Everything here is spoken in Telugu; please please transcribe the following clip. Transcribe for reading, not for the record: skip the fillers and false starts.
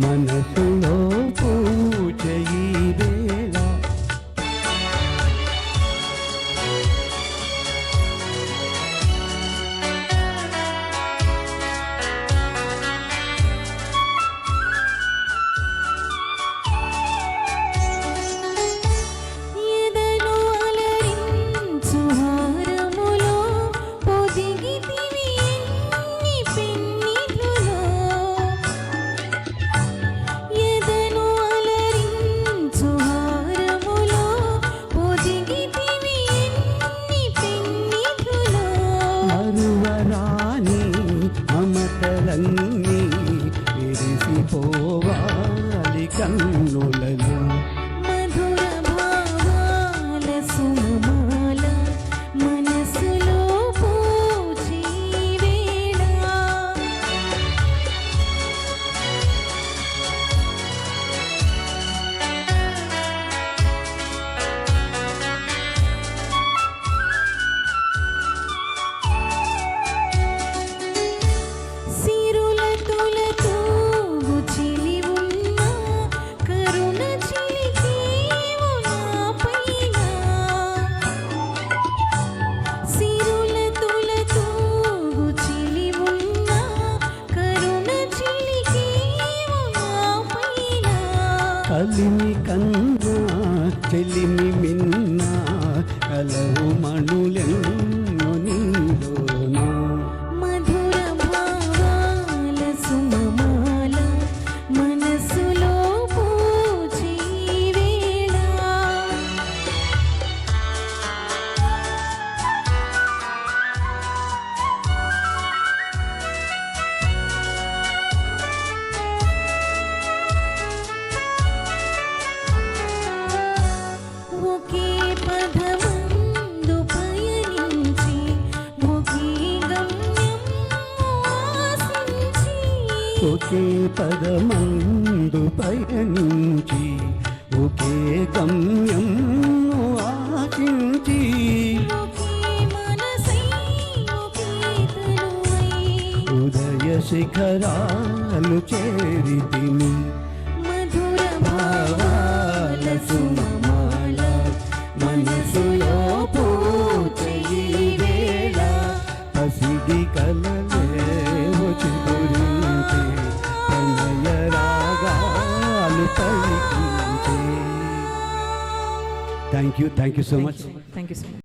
మనసులో పూజ ఈ వేళ. మమతలన్నీ విరిసిపోవాలి కన్నులలో. మధుర భావాల సుమమాల మనసులో పూజీ వేళ. కలిమి కన్నా చెలిమి మిన్న కలవు మణులెన్నో నీలోనా. మధుర భావాల సుమమాల మనసులో పూజీ వేళ. ఒకే పదమందు పయనించి ఒకే గమ్యం ఆశించి. ఒకే పదమందు పయనించి ఒకే గమ్యం ఆశించి. ఒకే మనసై ఒకే తనువై ఉదయ శిఖరాలు చేరితిమి. మధుర భావాల సుమమాల మనసులో పూజ ఈ వేళ. పసిడి కలలేవో చిగురించే ప్రణయ రాగాలు పలికించే. Thank you so much. Thank you so much.